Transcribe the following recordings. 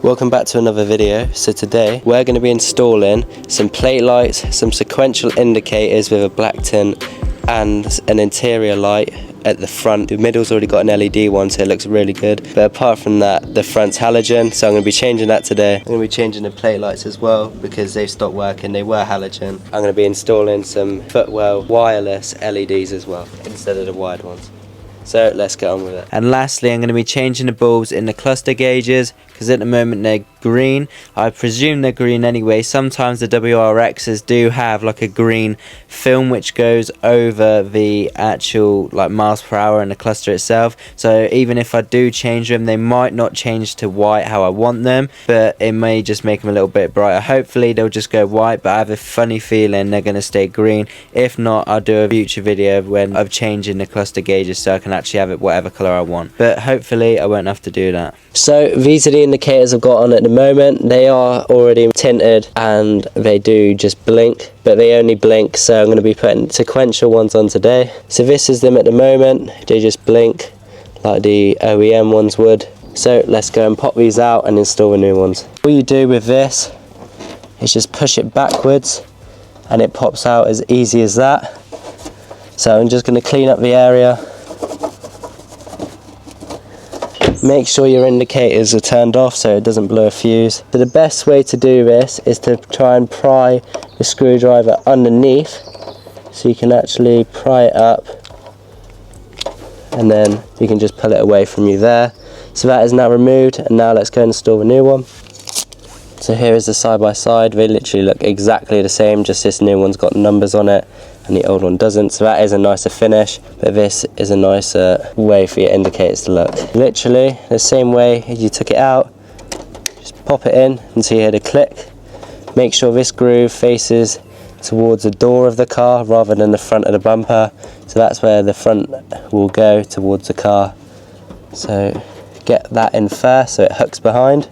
Welcome back to another video. So today we're going to be installing some plate lights, some sequential indicators with a black tint and an interior light at the front. The middle's already got an LED one, so it looks really good, but apart from that the front's halogen, so I'm going to be changing that today. I'm going to be changing the plate lights as well because they've stopped working. They were halogen. I'm going to be installing some footwell wireless LEDs as well instead of the wired ones. So let's get on with it. And lastly, I'm going to be changing the bulbs in the cluster gauges because at the moment they're green. I presume they're green anyway. Sometimes the WRXs do have like a green film which goes over the actual like miles per hour in the cluster itself. So even if I do change them, they might not change to white how I want them, but it may just make them a little bit brighter. Hopefully they'll just go white, but I have a funny feeling they're going to stay green. If not, I'll do a future video when I'm changing the cluster gauges so I can actually have it whatever color I want, but hopefully I won't have to do that. So these are the indicators I've got on at the moment. They are already tinted and they do just blink, but they only blink, so I'm going to be putting sequential ones on today. So this is them at the moment. They just blink like the OEM ones would. So let's go and pop these out and install the new ones. All you do with this is just push it backwards and it pops out as easy as that. So I'm just going to clean up the area. Make sure your indicators are turned off so it doesn't blow a fuse. So the best way to do this is to try and pry the screwdriver underneath, so you can actually pry it up and then you can just pull it away from you there. So that is now removed, and now let's go and install the new one. So here is the side by side. They literally look exactly the same, just this new one's got numbers on it and the old one doesn't, so that is a nicer finish, but this is a nicer way for your indicators to look. Literally the same way as you took it out, just pop it in until you hear the click. Make sure this groove faces towards the door of the car rather than the front of the bumper, so that's where the front will go, towards the car. So get that in first so it hooks behind.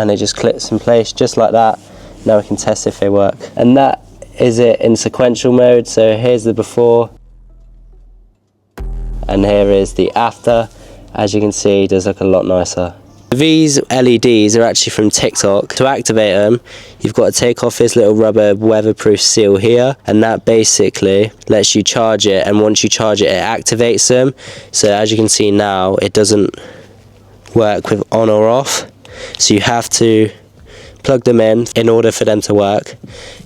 And it just clips in place just like that. Now we can test if they work. And that is it in sequential mode. So here's the before and here is the after. As you can see, it does look a lot nicer. These LEDs are actually from TikTok. To activate them, you've got to take off this little rubber weatherproof seal here, and that basically lets you charge it, and once you charge it, it activates them. So as you can see now, it doesn't work with on or off. So you have to plug them in order for them to work.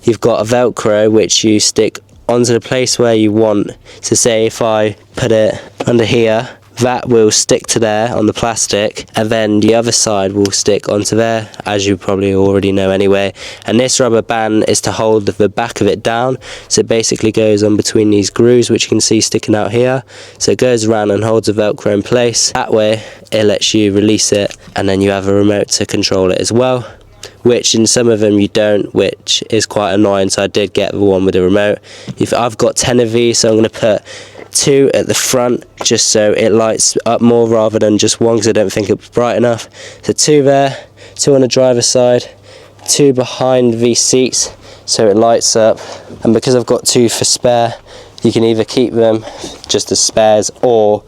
You've got a Velcro which you stick onto the place where you want. So say if I put it under here, that will stick to there on the plastic, and then the other side will stick onto there, as you probably already know anyway. And this rubber band is to hold the back of it down, so it basically goes on between these grooves which you can see sticking out here. So it goes around and holds the Velcro in place. That way it lets you release it, and then you have a remote to control it as well, which in some of them you don't, which is quite annoying. So I did get the one with the remote. I've got 10 of these, so I'm going to put 2 at the front just so it lights up more rather than just one, because I don't think it's bright enough. So 2 there, 2 on the driver's side, 2 behind these seats so it lights up. And because I've got 2 for spare, you can either keep them just as spares, or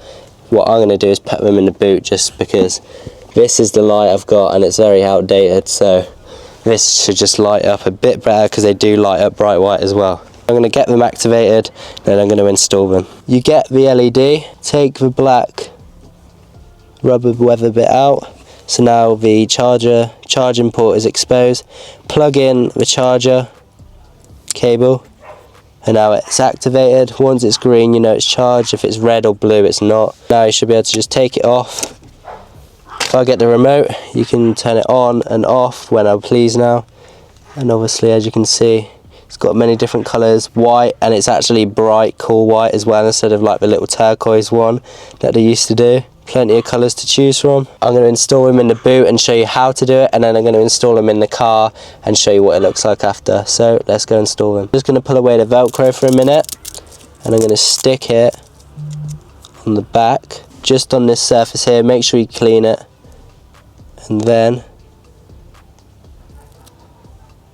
what I'm going to do is put them in the boot, just because this is the light I've got and it's very outdated, so this should just light up a bit better because they do light up bright white as well. I'm going to get them activated, then I'm going to install them. You get the LED, take the black rubber weather bit out, so now the charging port is exposed. Plug in the charger cable, and now it's activated. Once it's green, you know it's charged. If it's red or blue, it's not. Now you should be able to just take it off. If I get the remote, you can turn it on and off when I please now. And obviously, as you can see, it's got many different colours, white, and it's actually bright, cool white as well, instead of like the little turquoise one that they used to do. Plenty of colours to choose from. I'm going to install them in the boot and show you how to do it, and then I'm going to install them in the car and show you what it looks like after. So let's go install them. Just going to pull away the Velcro for a minute, and I'm going to stick it on the back, just on this surface here. Make sure you clean it, and then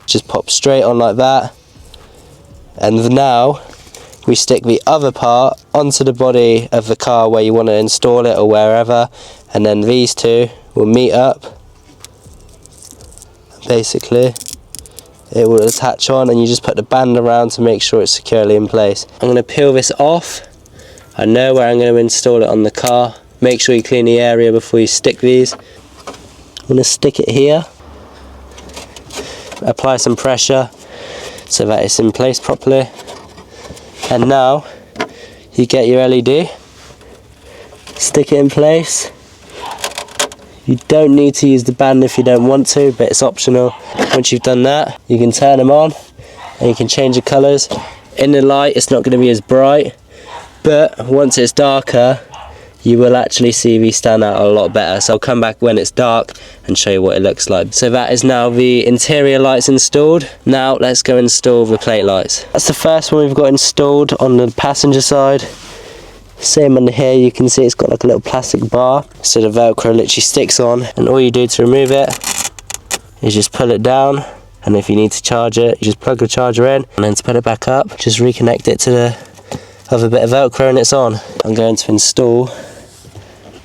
just pop straight on like that. And now we stick the other part onto the body of the car where you want to install it or wherever, and then these two will meet up. Basically it will attach on, and you just put the band around to make sure it's securely in place. I'm going to peel this off. I know where I'm going to install it on the car. Make sure you clean the area before you stick these. I'm going to stick it here, apply some pressure so that it's in place properly, and now you get your LED, stick it in place. You don't need to use the band if you don't want to, but it's optional. Once you've done that, you can turn them on and you can change the colours. In the light it's not going to be as bright, but once it's darker you will actually see these stand out a lot better. So I'll come back when it's dark and show you what it looks like. So that is now the interior lights installed. Now let's go install the plate lights. That's the first one we've got installed on the passenger side. Same on here, you can see it's got like a little plastic bar, so the Velcro literally sticks on, and all you do to remove it is just pull it down, and if you need to charge it, you just plug the charger in, and then to put it back up, just reconnect it to the other bit of Velcro and it's on. I'm going to install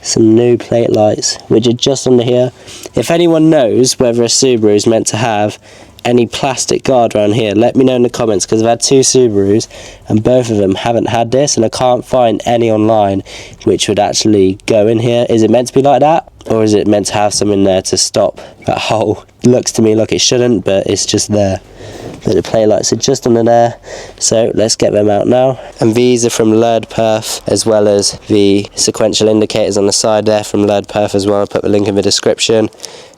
some new plate lights, which are just under here. If anyone knows whether a Subaru is meant to have any plastic guard around here, let me know in the comments, because I've had two Subarus and both of them haven't had this, and I can't find any online which would actually go in here. Is it meant to be like that, or is it meant to have something there to stop that hole? It looks to me like it shouldn't, but it's just there. But the plate lights are just under there, so let's get them out now. And these are from Lured Perf, as well as the sequential indicators on the side there from Lured Perf as well. I'll put the link in the description,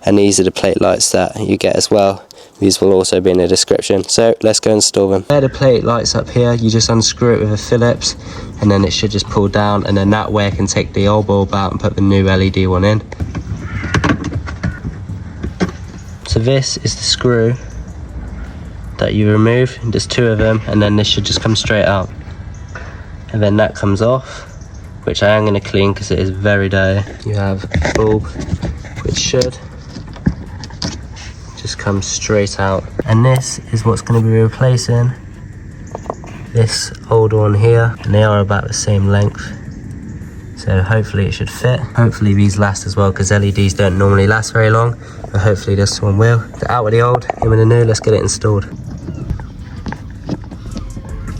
and these are the plate lights that you get as well. These will also be in the description. So let's go install them. They're the plate lights up here. You just unscrew it with a Phillips, and then it should just pull down, and then that way I can take the old bulb out and put the new LED one in. So this is the screw that you remove. There's two of them, and then this should just come straight out. And then that comes off, which I am going to clean because it is very dirty. You have a bulb, which should just come straight out, and this is what's going to be replacing this old one here, and they are about the same length, so hopefully it should fit. Hopefully these last as well, because LEDs don't normally last very long, but hopefully this one will. Out with the old, in with the new. Let's get it installed.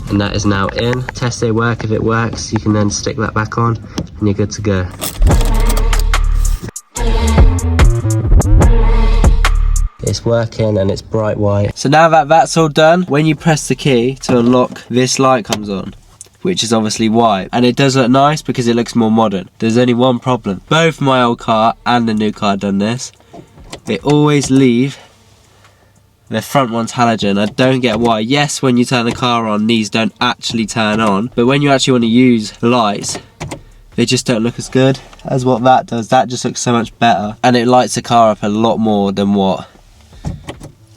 And that is now in. Test they work. If it works, you can then stick that back on and you're good to go. It's working and it's bright white. So now that that's all done, when you press the key to unlock, this light comes on, which is obviously white, and it does look nice because it looks more modern. There's only one problem. Both my old car and the new car done this. They always leave the front one's halogen. I don't get why. Yes, when you turn the car on, these don't actually turn on, but when you actually want to use the lights, they just don't look as good as what that does. That just looks so much better, and it lights the car up a lot more than what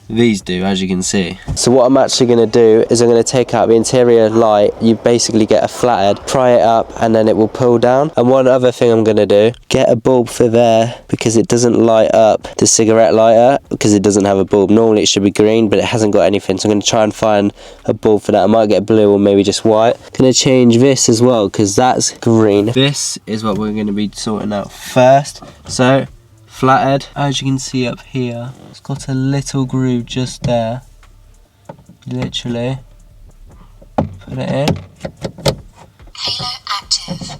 these do, as you can see. So what I'm actually going to do is I'm going to take out the interior light. You basically get a flathead, pry it up, and then it will pull down. And one other thing I'm going to do, get a bulb for there, because it doesn't light up the cigarette lighter, because it doesn't have a bulb. Normally it should be green, but it hasn't got anything, so I'm going to try and find a bulb for that. I might get blue or maybe just white. Going to change this as well, because that's green. This is what we're going to be sorting out first. So flathead, as you can see up here, it's got a little groove just there. Literally put it in. Halo active.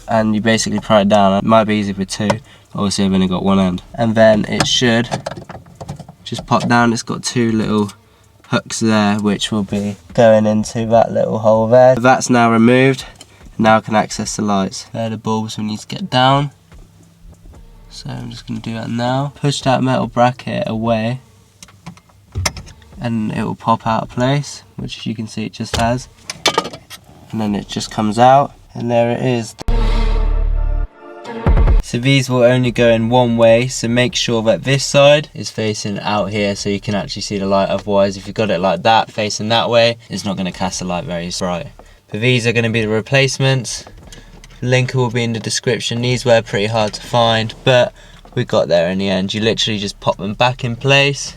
And you basically pry it down. It might be easy with two, obviously I've only got one end. And then it should just pop down. It's got two little hooks there, which will be going into that little hole there. That's now removed. Now I can access the lights. They're the bulbs we need to get down. So I'm just going to do that now. Push that metal bracket away and it will pop out of place, which you can see it just has. And then it just comes out, and there it is. So these will only go in one way, so make sure that this side is facing out here so you can actually see the light. Otherwise, if you got it like that, facing that way, it's not going to cast the light very bright. But these are going to be the replacements. Link will be in the description. These were pretty hard to find, but we got there in the end. You literally just pop them back in place.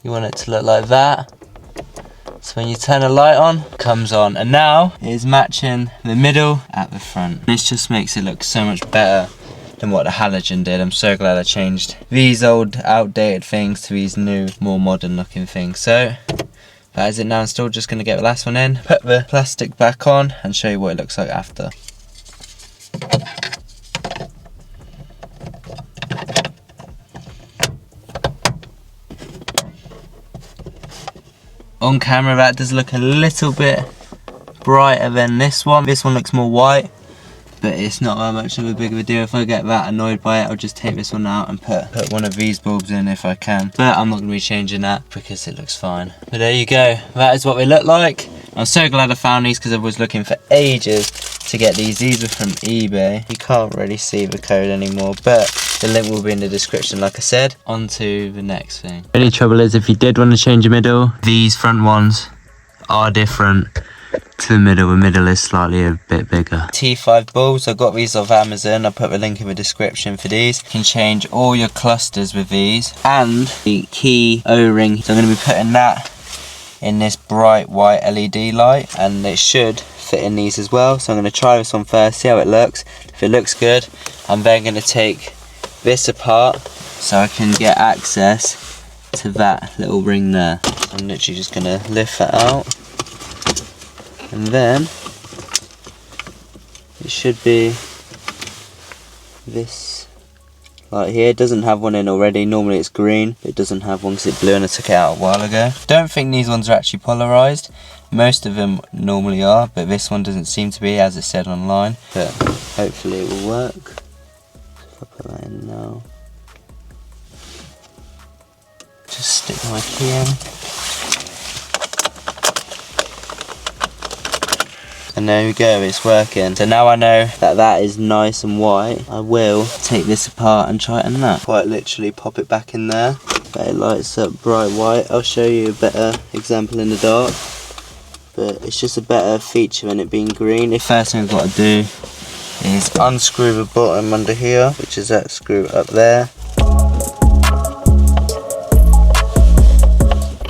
You want it to look like that. So when you turn a light on, it comes on. And now it is matching the middle at the front. This just makes it look so much better than what the halogen did. I'm so glad I changed these old outdated things to these new, more modern looking things. So that is it now. I'm still just going to get the last one in, put the plastic back on and show you what it looks like after. On camera that does look a little bit brighter than this one. This one looks more white, but it's not that much of a big of a deal. If I get that annoyed by it, I'll just take this one out and put one of these bulbs in if I can. But I'm not going to be changing that because it looks fine. But there you go, that is what they look like. I'm so glad I found these because I was looking for ages to get these. These are from eBay. You can't really see the code anymore, but the link will be in the description like I said. On to the next thing. The only trouble is if you did want to change the middle, these front ones are different to the middle. The middle is slightly a bit bigger. T5 bulbs, I got these off Amazon. I'll put the link in the description for these. You can change all your clusters with these. And the key O-ring, so I'm going to be putting that in this bright white LED light, and it should fit in these as well. So I'm going to try this one first, see how it looks. If it looks good, I'm then going to take this apart so I can get access to that little ring there. I'm literally just going to lift that out, and then it should be this light here. It doesn't have one in already. Normally it's green, but it doesn't have one because it blew and I took it out a while ago. Don't think these ones are actually polarized. Most of them normally are, but this one doesn't seem to be, as it said online. But hopefully it will work. If I put that in now, just stick my key in. And there we go, it's working. So now I know that that is nice and white. I will take this apart and try it in that. Quite literally pop it back in there. But it lights up bright white. I'll show you a better example in the dark. But it's just a better feature than it being green. The first thing I've got to do is unscrew the bottom under here, which is that screw up there.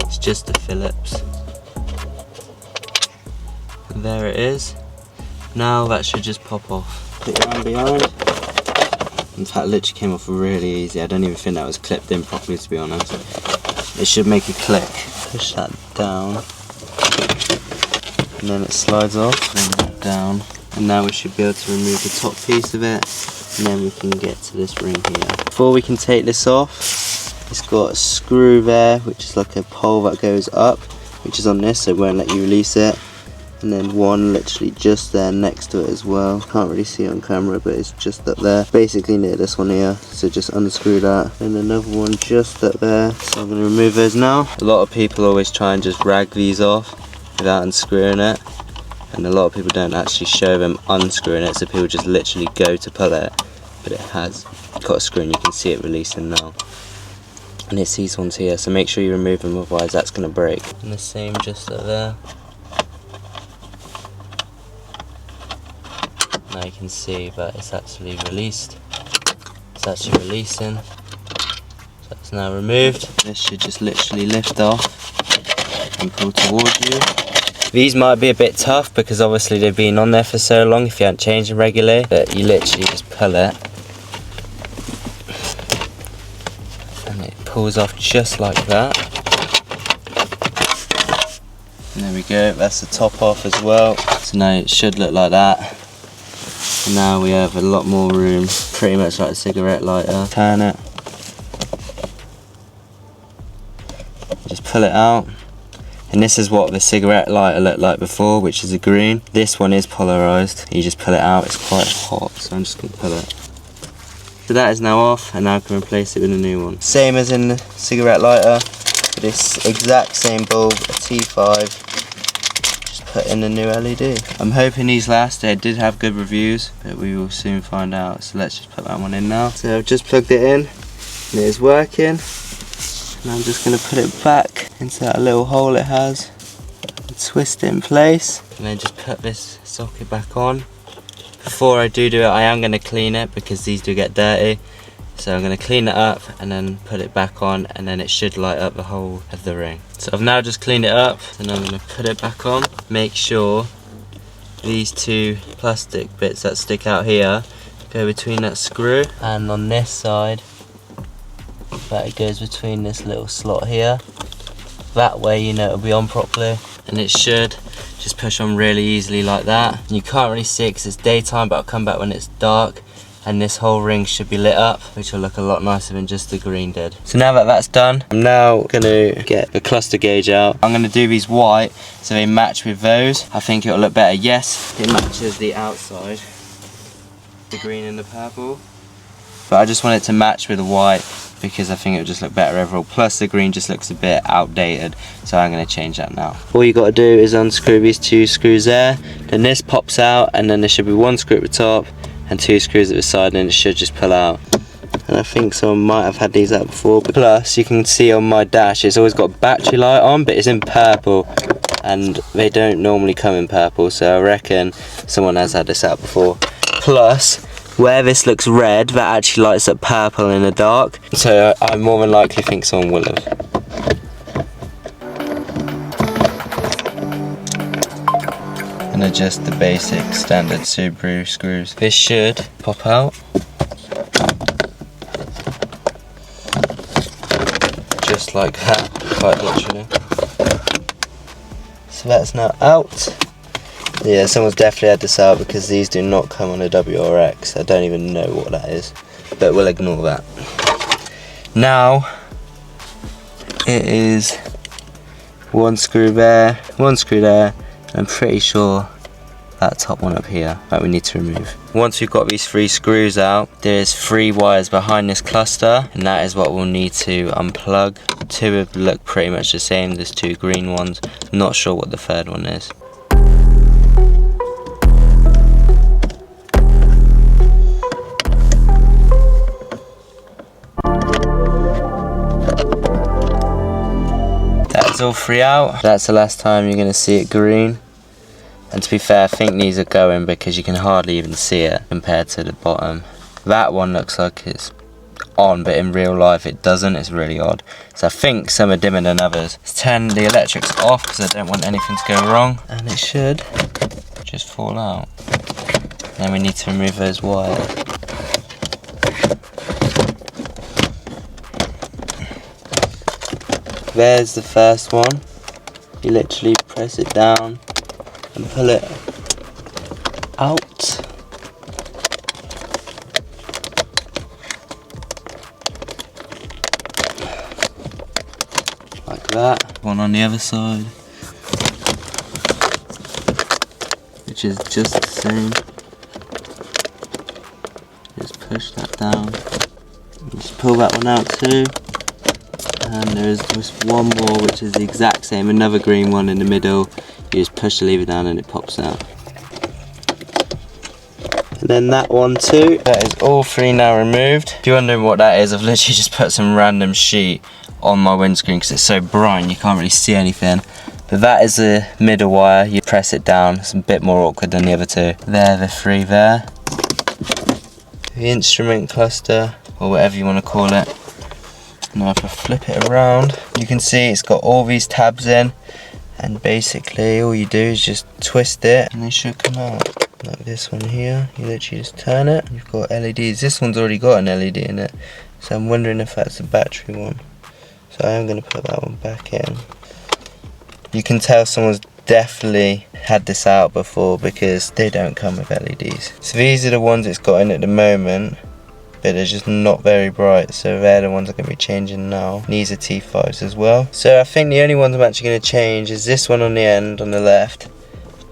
It's just the Phillips. There it is. Now that should just pop off. Put it around behind. In fact, it literally came off really easy. I don't even think that was clipped in properly, to be honest. It should make a click. Push that down. And then it slides off. Bring that down. And now we should be able to remove the top piece of it. And then we can get to this ring here. Before we can take this off, it's got a screw there, which is like a pole that goes up, which is on this, so it won't let you release it. And then one literally just there next to it as well. Can't really see it on camera, but it's just up there, basically near this one here. So just unscrew that. And another one just up there. So I'm going to remove those now. A lot of people always try and just rag these off without unscrewing it, and a lot of people don't actually show them unscrewing it, so people just literally go to pull it, but it has got a screw and you can see it releasing now. And it's these ones here, so make sure you remove them, otherwise that's going to break. And the same just up there. Now you can see that it's actually released. It's actually releasing. So it's now removed. This should just literally lift off and pull towards you. These might be a bit tough because obviously they've been on there for so long if you haven't changed them regularly, but you literally just pull it and it pulls off just like that. And there we go, that's the top off as well. So now it should look like that. And now we have a lot more room, pretty much like a cigarette lighter. Turn it. Just pull it out. And this is what the cigarette lighter looked like before, which is a green. This one is polarized. You just pull it out, it's quite hot, so I'm just going to pull it. So that is now off, and now I can replace it with a new one. Same as in the cigarette lighter, this exact same bulb, a T5. Just put in a new LED. I'm hoping these last. They did have good reviews, but we will soon find out. So let's just put that one in now. So I've just plugged it in, and it is working. And I'm just going to put it back into that little hole it has and twist it in place, and then just put this socket back on. Before I do it, I am going to clean it because these do get dirty, So I'm going to clean it up and then put it back on, and then it should light up the whole of the ring. So I've now just cleaned it up, and I'm going to put it back on. Make sure these two plastic bits that stick out here go between that screw, and on this side that it goes between this little slot here. That way you know it'll be on properly, and it should just push on really easily like that. You can't really see it because it's daytime, but I'll come back when it's dark, and this whole ring should be lit up, which will look a lot nicer than just the green did. So now that that's done, I'm now gonna get the cluster gauge out. I'm gonna do these white so they match with those. I think it'll look better. Yes, it matches the outside, the green and the purple, but I just want it to match with the white because I think it would just look better overall. Plus the green just looks a bit outdated, so I'm going to change that now. All you got to do is unscrew these two screws there, then this pops out, and then there should be one screw at the top and two screws at the side, and it should just pull out. And I think someone might have had these out before. Plus you can see on my dash it's always got battery light on, but it's in purple, and they don't normally come in purple, so I reckon someone has had this out before. Plus, where this looks red, that actually lights up purple in the dark, so I more than likely think someone will have. And adjust the basic standard Subaru screws. This should pop out. Just like that, quite literally. So that's now out. Yeah, someone's definitely had this out because these do not come on a WRX. I don't even know what that is, but we'll ignore that. Now, it is one screw there, one screw there. I'm pretty sure that top one up here that we need to remove. Once we've got these three screws out, there's three wires behind this cluster, and that is what we'll need to unplug. Two of them look pretty much the same, there's two green ones. I'm not sure what the third one is. That's all three out. That's the last time you're going to see it green. And to be fair, I think these are going because you can hardly even see it compared to the bottom. That one looks like it's on, but in real life it doesn't. It's really odd. So I think some are dimmer than others. Let's turn the electrics off because I don't want anything to go wrong. And it should just fall out. Then we need to remove those wires. There's the first one. You literally press it down and pull it out. Like that. One on the other side, which is just the same. Just push that down. And just pull that one out too. And there's just one more which is the exact same, another green one in the middle. You just push the lever down and it pops out. And then that one too. That is all three now removed. If you're wondering what that is, I've literally just put some random sheet on my windscreen because it's so bright and you can't really see anything. But that is the middle wire. You press it down. It's a bit more awkward than the other two. There, the three there. The instrument cluster, or whatever you want to call it. Now if I flip it around, you can see it's got all these tabs in, and basically all you do is just twist it and they should come out. Like this one here, you literally just turn it, you've got LEDs. This one's already got an LED in it, so I'm wondering if that's a battery one. So I am going to put that one back in. You can tell someone's definitely had this out before because they don't come with LEDs. So these are the ones it's got in at the moment, but they're just not very bright, so they're the ones I'm going to be changing now. These are T5s as well. So I think the only ones I'm actually going to change is this one on the end on the left,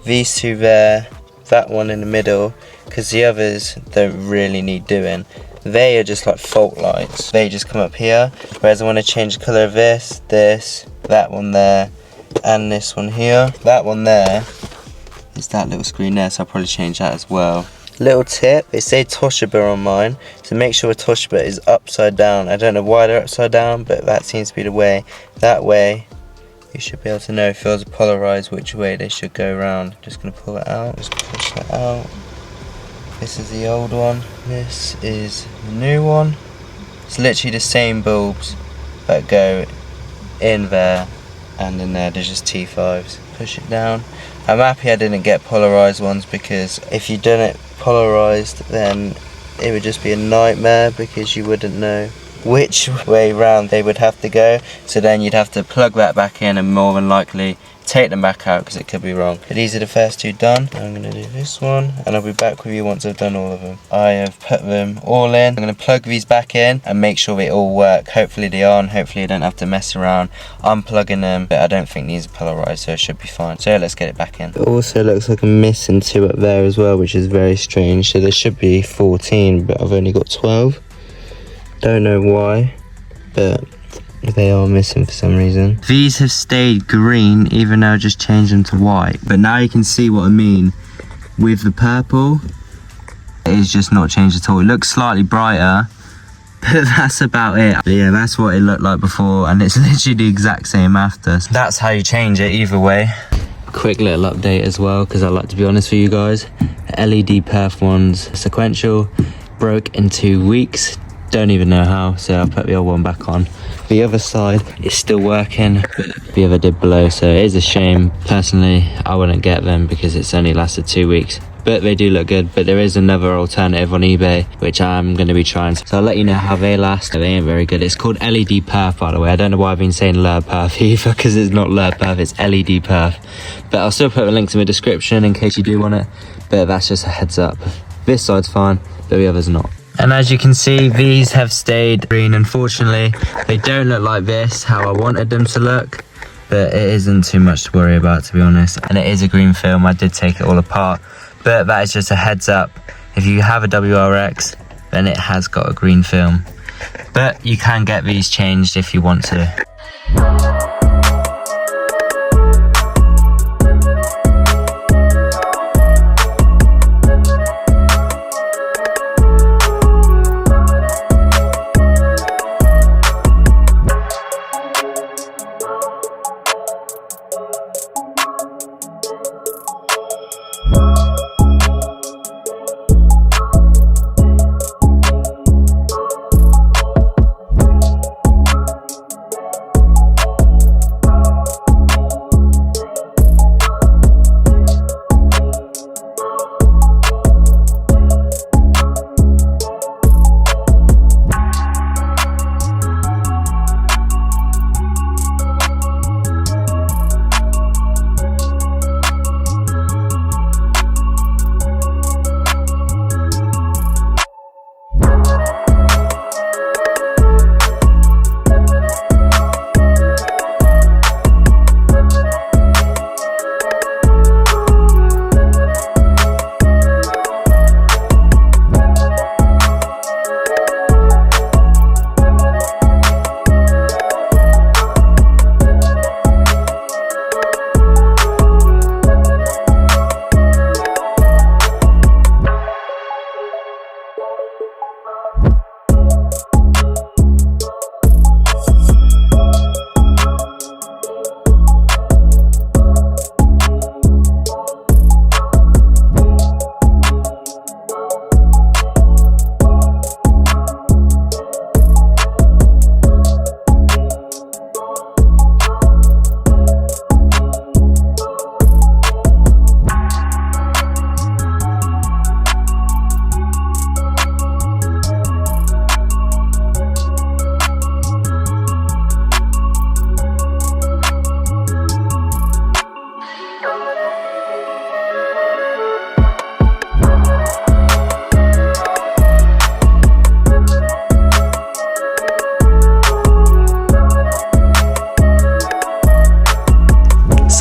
these two there, that one in the middle, because the others don't really need doing. They are just like fault lights. They just come up here, whereas I want to change the colour of this, that one there, and this one here. That one there is that little screen there, so I'll probably change that as well. Little tip, they say Toshiba on mine, so make sure a Toshiba is upside down. I don't know why they're upside down, but that seems to be the way. That way, you should be able to know if yours are polarised which way they should go around. Just going to pull it out, just push that out. This is the old one, this is the new one. It's literally the same bulbs that go in there and in there. There's just T5s. Push it down. I'm happy I didn't get polarized ones, because if you done it polarized then it would just be a nightmare, because you wouldn't know which way round they would have to go. So then you'd have to plug that back in and more than likely take them back out because it could be wrong. But these are the first two done. I'm going to do this one and I'll be back with you once I've done all of them. I have put them all in. I'm going to plug these back in and make sure they all work. Hopefully they are, and hopefully I don't have to mess around unplugging them, but I don't think these are polarized, so it should be fine. So let's get it back in. It also looks like I'm missing 2 up there as well, which is very strange. So there should be 14, but I've only got 12. Don't know why, but they are missing for some reason. These have stayed green even though I just changed them to white. But now you can see what I mean with the purple. It is just not changed at all. It looks slightly brighter, but that's about it. But yeah, that's what it looked like before, and it's literally the exact same after. That's how you change it either way. Quick little update as well, because I like to be honest with you guys. LED perf ones, sequential, broke in 2 weeks. Don't even know how, so I'll put the old one back on. The other side is still working, but the other did blow, so it is a shame. Personally, I wouldn't get them because it's only lasted 2 weeks, but they do look good. But there is another alternative on eBay which I'm going to be trying, so I'll let you know how they last. They ain't very good. It's called LED perf, by the way. I don't know why I've been saying lure perf either, because it's not lure perf, it's LED perf. But I'll still put the links in the description in case you do want it, but that's just a heads up. This side's fine, but the other's not. And as you can see, these have stayed green. Unfortunately, they don't look like this, how I wanted them to look, but it isn't too much to worry about, to be honest. And it is a green film. I did take it all apart, but that is just a heads up. If you have a WRX, then it has got a green film, but you can get these changed if you want to.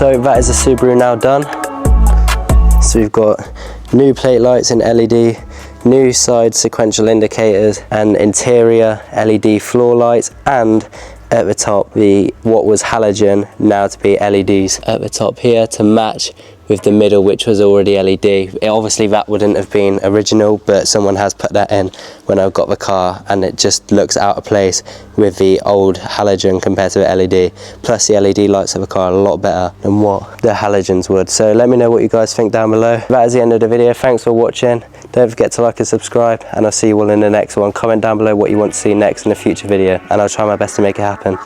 So that is the Subaru now done. So we've got new plate lights in LED, new side sequential indicators, and interior LED floor lights, and at the top what was halogen now to be LEDs at the top here to match with the middle, which was already LED. Obviously that wouldn't have been original, but someone has put that in when I got the car, and it just looks out of place with the old halogen compared to the LED. Plus the LED lights of the car are a lot better than what the halogens would. So let me know what you guys think down below. That is the end of the video. Thanks for watching. Don't forget to like and subscribe, and I'll see you all in the next one. Comment down below what you want to see next in a future video, and I'll try my best to make it happen.